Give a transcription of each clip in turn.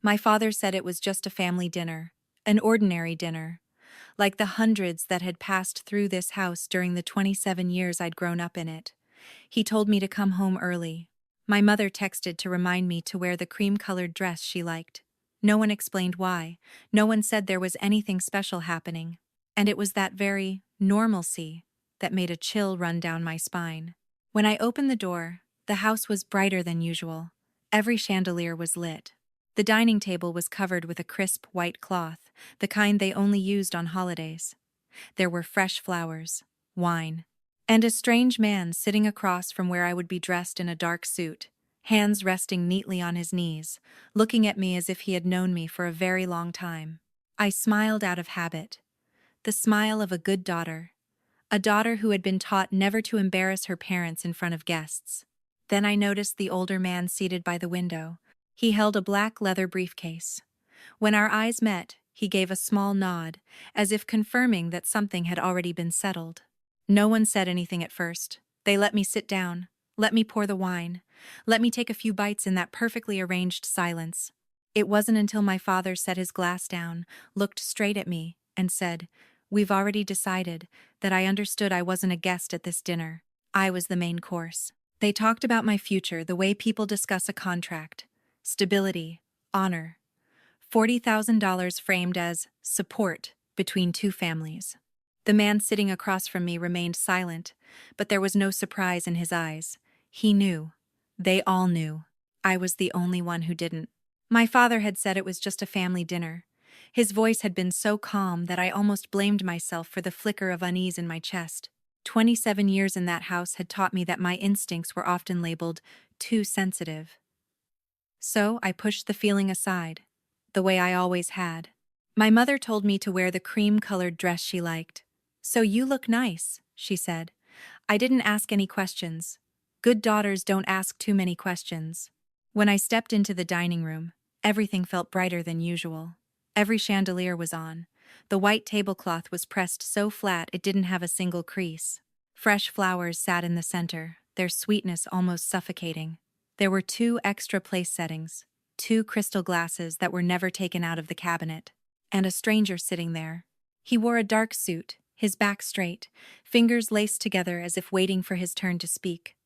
My father said it was just a family dinner, an ordinary dinner, like the hundreds that had passed through this house during the 27 years I'd grown up in it. He told me to come home early. My mother texted to remind me to wear the cream-colored dress she liked. No one explained why. No one said there was anything special happening. And it was that very normalcy that made a chill run down my spine. When I opened the door, the house was brighter than usual. Every chandelier was lit. The dining table was covered with a crisp white cloth, the kind they only used on holidays. There were fresh flowers, wine, and a strange man sitting across from where I would be dressed in a dark suit, hands resting neatly on his knees, looking at me as if he had known me for a very long time. I smiled out of habit, the smile of a good daughter, a daughter who had been taught never to embarrass her parents in front of guests. Then I noticed the older man seated by the window. He held a black leather briefcase. When our eyes met, he gave a small nod, as if confirming that something had already been settled. No one said anything at first. They let me sit down, let me pour the wine, let me take a few bites in that perfectly arranged silence. It wasn't until my father set his glass down, looked straight at me, and said, "We've already decided," that I understood I wasn't a guest at this dinner. I was the main course. They talked about my future the way people discuss a contract. Stability, honor. $40,000 framed as support between two families. The man sitting across from me remained silent, but there was no surprise in his eyes. He knew. They all knew. I was the only one who didn't. My father had said it was just a family dinner. His voice had been so calm that I almost blamed myself for the flicker of unease in my chest. 27 years in that house had taught me that my instincts were often labeled too sensitive. So I pushed the feeling aside, the way I always had. My mother told me to wear the cream-colored dress she liked. "So you look nice," she said. I didn't ask any questions. Good daughters don't ask too many questions. When I stepped into the dining room, everything felt brighter than usual. Every chandelier was on. The white tablecloth was pressed so flat it didn't have a single crease. Fresh flowers sat in the center, their sweetness almost suffocating. There were 2 extra place settings, 2 crystal glasses that were never taken out of the cabinet, and a stranger sitting there. He wore a dark suit, his back straight, fingers laced together as if waiting for his turn to speak.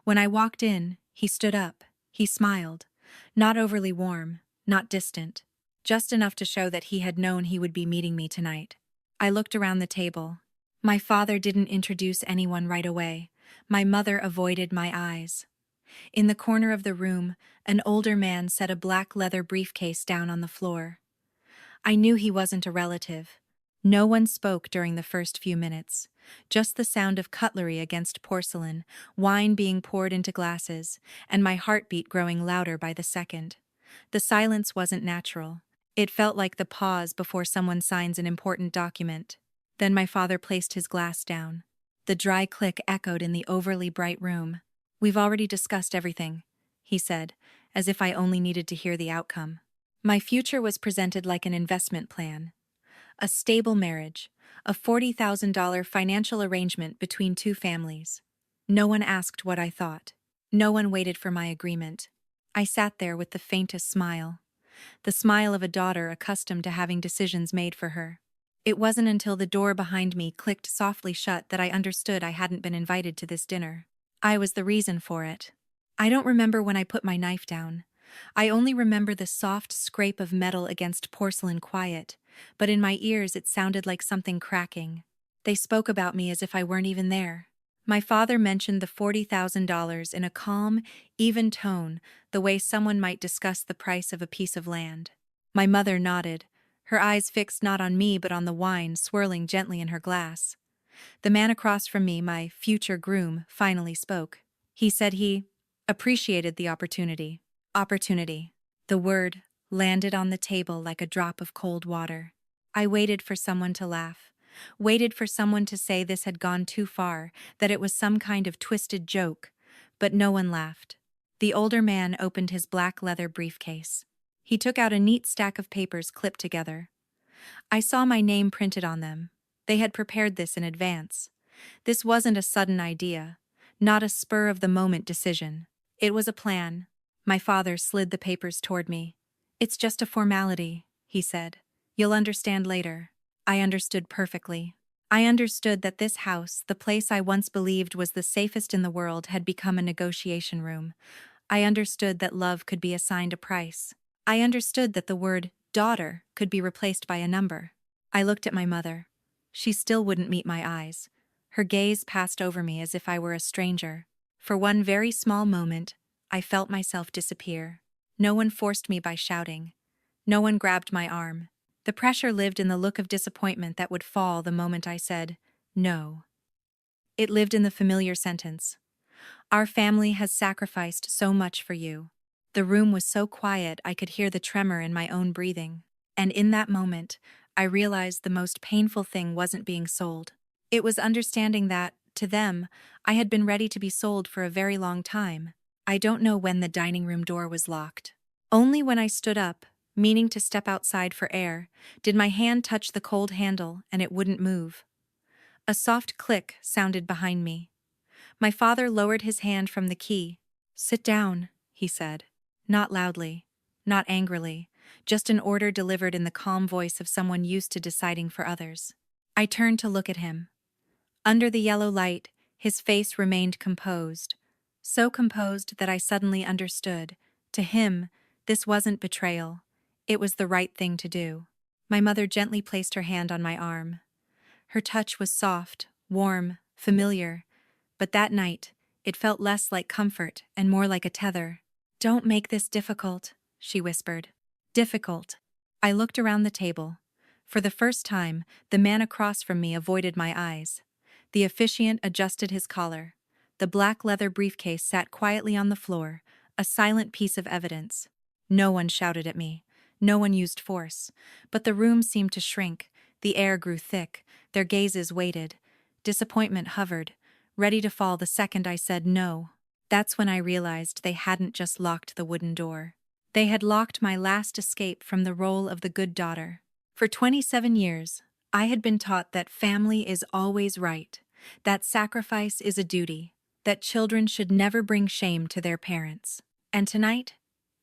When I walked in, he stood up. He smiled. Not overly warm, not distant. Just enough to show that he had known he would be meeting me tonight. I looked around the table. My father didn't introduce anyone right away. My mother avoided my eyes. In the corner of the room, an older man set a black leather briefcase down on the floor. I knew he wasn't a relative. No one spoke during the first few minutes. Just the sound of cutlery against porcelain, wine being poured into glasses, and my heartbeat growing louder by the second. The silence wasn't natural. It felt like the pause before someone signs an important document. Then my father placed his glass down. The dry click echoed in the overly bright room. "We've already discussed everything," he said, as if I only needed to hear the outcome. My future was presented like an investment plan. A stable marriage, a $40,000 financial arrangement between 2 families. No one asked what I thought. No one waited for my agreement. I sat there with the faintest smile. The smile of a daughter accustomed to having decisions made for her. It wasn't until the door behind me clicked softly shut that I understood I hadn't been invited to this dinner. I was the reason for it. I don't remember when I put my knife down. I only remember the soft scrape of metal against porcelain quiet, but in my ears it sounded like something cracking. They spoke about me as if I weren't even there. My father mentioned the $40,000 in a calm, even tone, the way someone might discuss the price of a piece of land. My mother nodded, her eyes fixed not on me but on the wine swirling gently in her glass. The man across from me, my future groom, finally spoke. He said he appreciated the opportunity. Opportunity. The word landed on the table like a drop of cold water. I waited for someone to laugh. Waited for someone to say this had gone too far, that it was some kind of twisted joke, but no one laughed. The older man opened his black leather briefcase. He took out a neat stack of papers clipped together. I saw my name printed on them. They had prepared this in advance. This wasn't a sudden idea, not a spur-of-the-moment decision. It was a plan. My father slid the papers toward me. "It's just a formality," he said. "You'll understand later." I understood perfectly. I understood that this house, the place I once believed was the safest in the world, had become a negotiation room. I understood that love could be assigned a price. I understood that the word daughter could be replaced by a number. I looked at my mother. She still wouldn't meet my eyes. Her gaze passed over me as if I were a stranger. For one very small moment, I felt myself disappear. No one forced me by shouting. No one grabbed my arm. The pressure lived in the look of disappointment that would fall the moment I said, no. It lived in the familiar sentence. "Our family has sacrificed so much for you." The room was so quiet I could hear the tremor in my own breathing. And in that moment, I realized the most painful thing wasn't being sold. It was understanding that, to them, I had been ready to be sold for a very long time. I don't know when the dining room door was locked. Only when I stood up, meaning to step outside for air, did my hand touch the cold handle and it wouldn't move. A soft click sounded behind me. My father lowered his hand from the key. "Sit down," he said. Not loudly, not angrily, just an order delivered in the calm voice of someone used to deciding for others. I turned to look at him. Under the yellow light, his face remained composed. So composed that I suddenly understood. To him, this wasn't betrayal. It was the right thing to do. My mother gently placed her hand on my arm. Her touch was soft, warm, familiar, but that night, it felt less like comfort and more like a tether. "Don't make this difficult," she whispered. Difficult. I looked around the table. For the first time, the man across from me avoided my eyes. The officiant adjusted his collar. The black leather briefcase sat quietly on the floor, a silent piece of evidence. No one shouted at me. No one used force. But the room seemed to shrink. The air grew thick. Their gazes waited. Disappointment hovered, ready to fall the second I said no. That's when I realized they hadn't just locked the wooden door. They had locked my last escape from the role of the good daughter. For 27 years, I had been taught that family is always right, that sacrifice is a duty, that children should never bring shame to their parents. And tonight,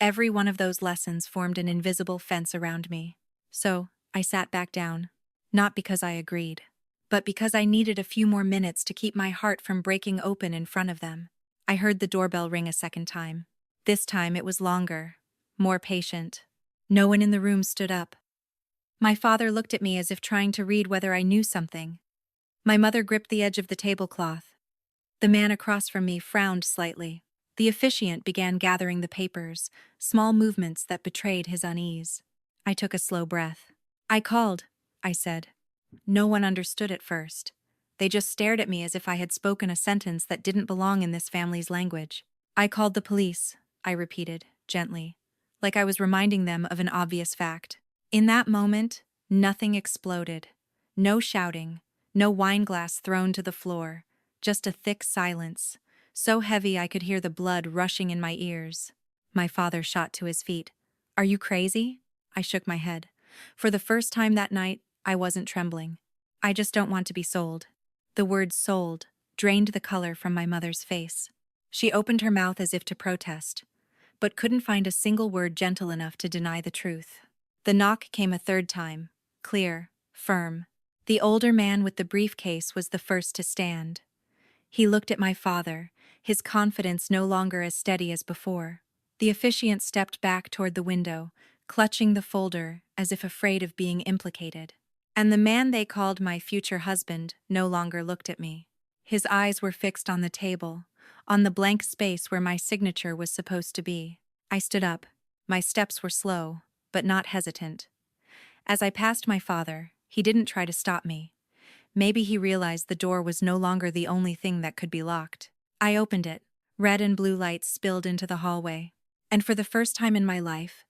every one of those lessons formed an invisible fence around me. So, I sat back down. Not because I agreed, but because I needed a few more minutes to keep my heart from breaking open in front of them. I heard the doorbell ring a second time. This time it was longer, more patient. No one in the room stood up. My father looked at me as if trying to read whether I knew something. My mother gripped the edge of the tablecloth. The man across from me frowned slightly. The officiant began gathering the papers, small movements that betrayed his unease. I took a slow breath. "I called," I said. No one understood at first. They just stared at me as if I had spoken a sentence that didn't belong in this family's language. "I called the police," I repeated, gently, like I was reminding them of an obvious fact. In that moment, nothing exploded. No shouting, no wineglass thrown to the floor, just a thick silence, so heavy I could hear the blood rushing in my ears. My father shot to his feet. "Are you crazy?" I shook my head. For the first time that night, I wasn't trembling. "I just don't want to be sold." The word sold drained the color from my mother's face. She opened her mouth as if to protest, but couldn't find a single word gentle enough to deny the truth. The knock came a third time, clear, firm. The older man with the briefcase was the first to stand. He looked at my father, his confidence no longer as steady as before. The officiant stepped back toward the window, clutching the folder as if afraid of being implicated. And the man they called my future husband no longer looked at me. His eyes were fixed on the table, on the blank space where my signature was supposed to be. I stood up. My steps were slow, but not hesitant. As I passed my father, he didn't try to stop me. Maybe he realized the door was no longer the only thing that could be locked. I opened it. Red and blue lights spilled into the hallway. And for the first time in my life,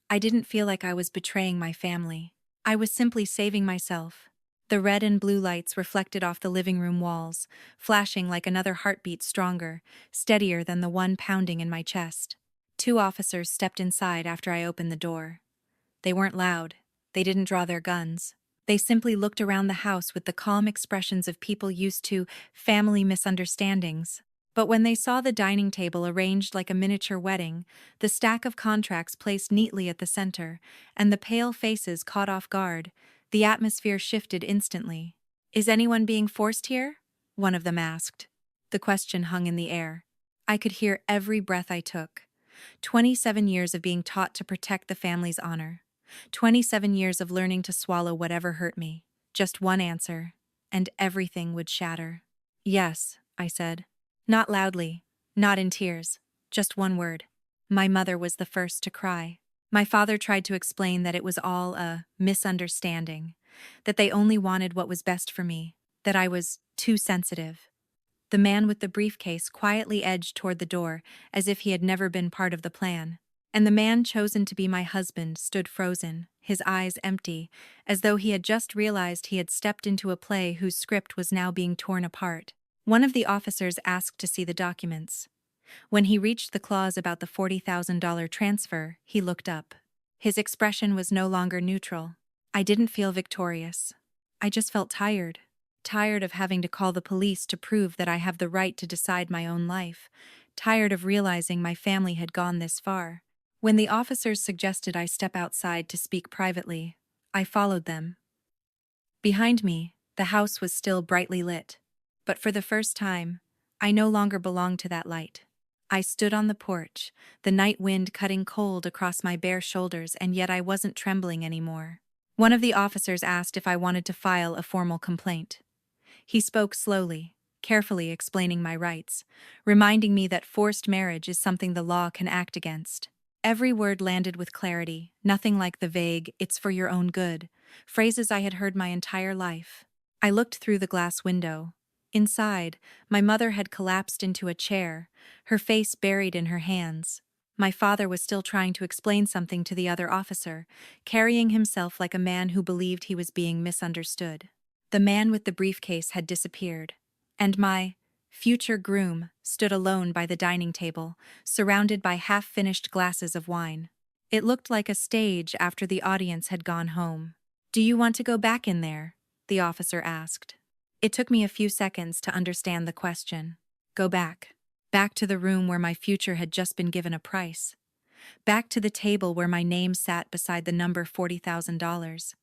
I didn't feel like I was betraying my family. I was simply saving myself. The red and blue lights reflected off the living room walls, flashing like another heartbeat stronger, steadier than the one pounding in my chest. 2 officers stepped inside after I opened the door. They weren't loud. They didn't draw their guns. They simply looked around the house with the calm expressions of people used to family misunderstandings. But when they saw the dining table arranged like a miniature wedding, the stack of contracts placed neatly at the center, and the pale faces caught off guard, the atmosphere shifted instantly. "Is anyone being forced here?" one of them asked. The question hung in the air. I could hear every breath I took. 27 years of being taught to protect the family's honor. 27 years of learning to swallow whatever hurt me. Just one answer, and everything would shatter. "Yes," I said. Not loudly, not in tears, just one word. My mother was the first to cry. My father tried to explain that it was all a misunderstanding, that they only wanted what was best for me, that I was too sensitive. The man with the briefcase quietly edged toward the door, as if he had never been part of the plan. And the man chosen to be my husband stood frozen, his eyes empty, as though he had just realized he had stepped into a play whose script was now being torn apart. One of the officers asked to see the documents. When he reached the clause about the $40,000 transfer, he looked up. His expression was no longer neutral. I didn't feel victorious. I just felt tired. Tired of having to call the police to prove that I have the right to decide my own life. Tired of realizing my family had gone this far. When the officers suggested I step outside to speak privately, I followed them. Behind me, the house was still brightly lit. But for the first time, I no longer belonged to that light. I stood on the porch, the night wind cutting cold across my bare shoulders, and yet I wasn't trembling anymore. One of the officers asked if I wanted to file a formal complaint. He spoke slowly, carefully explaining my rights, reminding me that forced marriage is something the law can act against. Every word landed with clarity, nothing like the vague, "it's for your own good," phrases I had heard my entire life. I looked through the glass window. Inside, my mother had collapsed into a chair, her face buried in her hands. My father was still trying to explain something to the other officer, carrying himself like a man who believed he was being misunderstood. The man with the briefcase had disappeared, and my future groom stood alone by the dining table, surrounded by half-finished glasses of wine. It looked like a stage after the audience had gone home. "Do you want to go back in there?" the officer asked. It took me a few seconds to understand the question. Go back. Back to the room where my future had just been given a price. Back to the table where my name sat beside the number $40,000.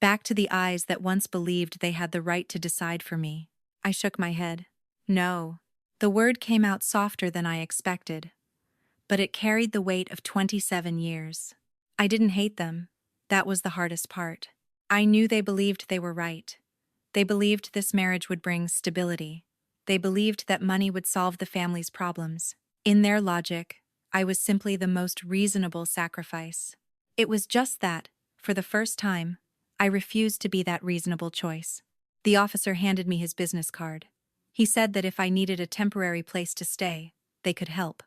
Back to the eyes that once believed they had the right to decide for me. I shook my head. No. The word came out softer than I expected, but it carried the weight of 27 years. I didn't hate them. That was the hardest part. I knew they believed they were right. They believed this marriage would bring stability. They believed that money would solve the family's problems. In their logic, I was simply the most reasonable sacrifice. It was just that, for the first time, I refused to be that reasonable choice. The officer handed me his business card. He said that if I needed a temporary place to stay, they could help.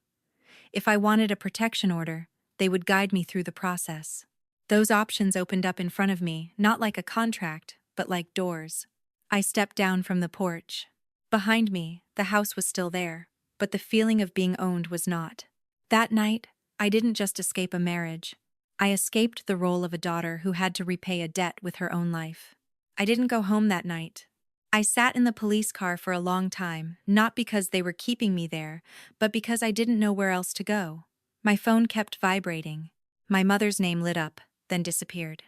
If I wanted a protection order, they would guide me through the process. Those options opened up in front of me, not like a contract, but like doors. I stepped down from the porch. Behind me, the house was still there, but the feeling of being owned was not. That night, I didn't just escape a marriage. I escaped the role of a daughter who had to repay a debt with her own life. I didn't go home that night. I sat in the police car for a long time, not because they were keeping me there, but because I didn't know where else to go. My phone kept vibrating. My mother's name lit up, then disappeared.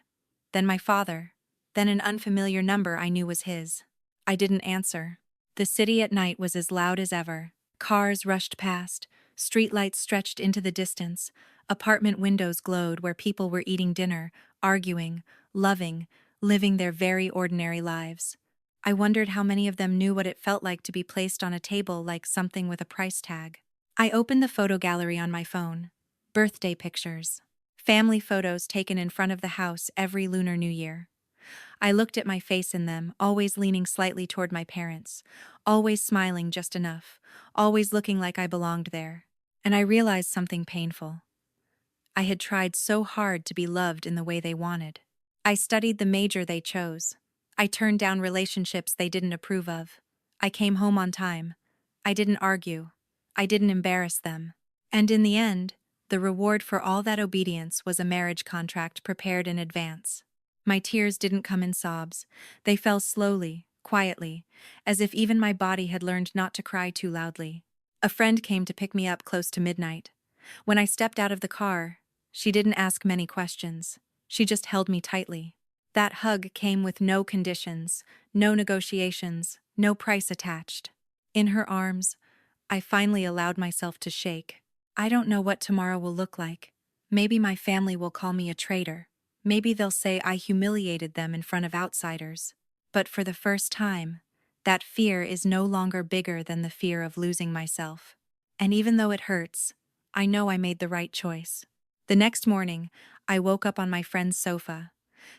Then my father. Then an unfamiliar number I knew was his. I didn't answer. The city at night was as loud as ever. Cars rushed past, streetlights stretched into the distance, apartment windows glowed where people were eating dinner, arguing, loving, living their very ordinary lives. I wondered how many of them knew what it felt like to be placed on a table like something with a price tag. I opened the photo gallery on my phone. Birthday pictures. Family photos taken in front of the house every Lunar New Year. I looked at my face in them, always leaning slightly toward my parents, always smiling just enough, always looking like I belonged there. And I realized something painful. I had tried so hard to be loved in the way they wanted. I studied the major they chose. I turned down relationships they didn't approve of. I came home on time. I didn't argue. I didn't embarrass them. And in the end, the reward for all that obedience was a marriage contract prepared in advance. My tears didn't come in sobs. They fell slowly, quietly, as if even my body had learned not to cry too loudly. A friend came to pick me up close to midnight. When I stepped out of the car, she didn't ask many questions. She just held me tightly. That hug came with no conditions, no negotiations, no price attached. In her arms, I finally allowed myself to shake. I don't know what tomorrow will look like. Maybe my family will call me a traitor. Maybe they'll say I humiliated them in front of outsiders. But for the first time, that fear is no longer bigger than the fear of losing myself. And even though it hurts, I know I made the right choice. The next morning, I woke up on my friend's sofa.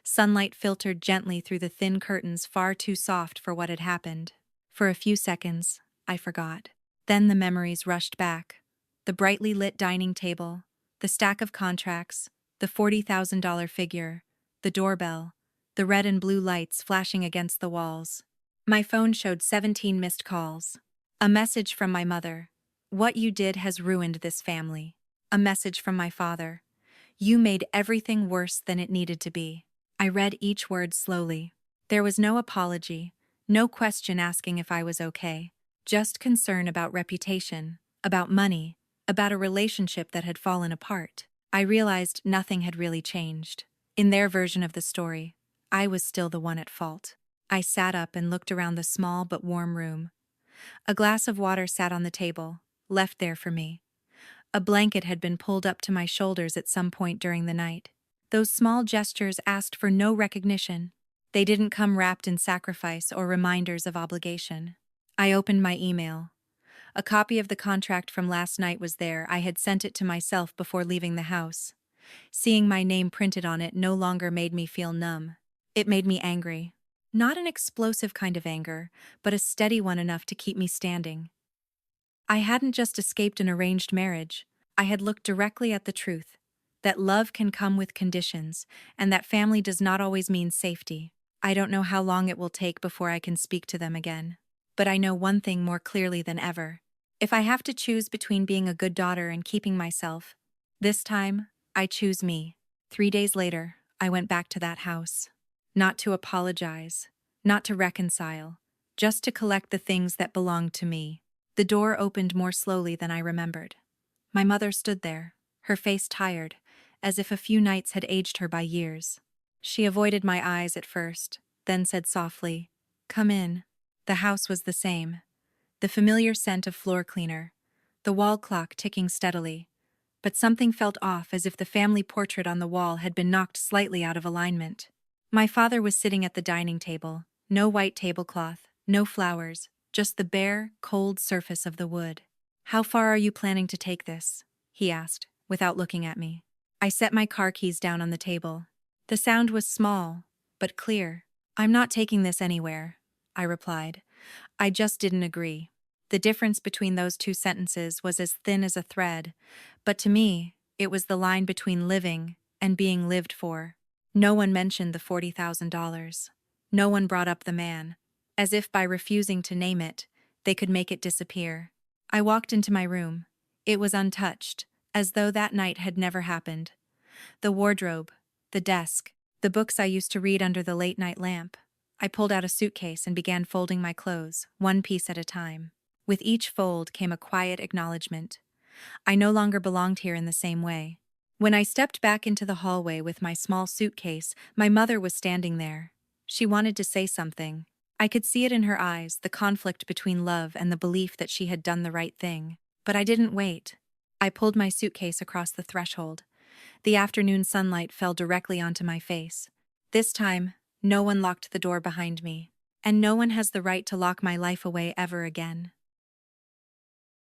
Sunlight filtered gently through the thin curtains, far too soft for what had happened. For a few seconds, I forgot. Then the memories rushed back. The brightly lit dining table, the stack of contracts, the $40,000 figure, the doorbell, the red and blue lights flashing against the walls. My phone showed 17 missed calls. A message from my mother. "What you did has ruined this family." A message from my father. "You made everything worse than it needed to be." I read each word slowly. There was no apology, no question asking if I was okay. Just concern about reputation, about money, about a relationship that had fallen apart. I realized nothing had really changed. In their version of the story, I was still the one at fault. I sat up and looked around the small but warm room. A glass of water sat on the table, left there for me. A blanket had been pulled up to my shoulders at some point during the night. Those small gestures asked for no recognition. They didn't come wrapped in sacrifice or reminders of obligation. I opened my email. A copy of the contract from last night was there. I had sent it to myself before leaving the house. Seeing my name printed on it no longer made me feel numb. It made me angry. Not an explosive kind of anger, but a steady one enough to keep me standing. I hadn't just escaped an arranged marriage. I had looked directly at the truth. That love can come with conditions, and that family does not always mean safety. I don't know how long it will take before I can speak to them again. But I know one thing more clearly than ever. If I have to choose between being a good daughter and keeping myself, this time, I choose me. 3 days later, I went back to that house. Not to apologize, not to reconcile, just to collect the things that belonged to me. The door opened more slowly than I remembered. My mother stood there, her face tired, as if a few nights had aged her by years. She avoided my eyes at first, then said softly, "Come in." The house was the same. The familiar scent of floor cleaner, the wall clock ticking steadily. But something felt off, as if the family portrait on the wall had been knocked slightly out of alignment. My father was sitting at the dining table, no white tablecloth, no flowers, just the bare, cold surface of the wood. "How far are you planning to take this?" he asked, without looking at me. I set my car keys down on the table. The sound was small, but clear. "I'm not taking this anywhere," I replied. I just didn't agree. The difference between those two sentences was as thin as a thread, but to me, it was the line between living and being lived for. No one mentioned the $40,000. No one brought up the man, as if by refusing to name it, they could make it disappear. I walked into my room. It was untouched, as though that night had never happened. The wardrobe, the desk, the books I used to read under the late-night lamp. I pulled out a suitcase and began folding my clothes, one piece at a time. With each fold came a quiet acknowledgement. I no longer belonged here in the same way. When I stepped back into the hallway with my small suitcase, my mother was standing there. She wanted to say something. I could see it in her eyes, the conflict between love and the belief that she had done the right thing. But I didn't wait. I pulled my suitcase across the threshold. The afternoon sunlight fell directly onto my face. This time, no one locked the door behind me. And no one has the right to lock my life away ever again.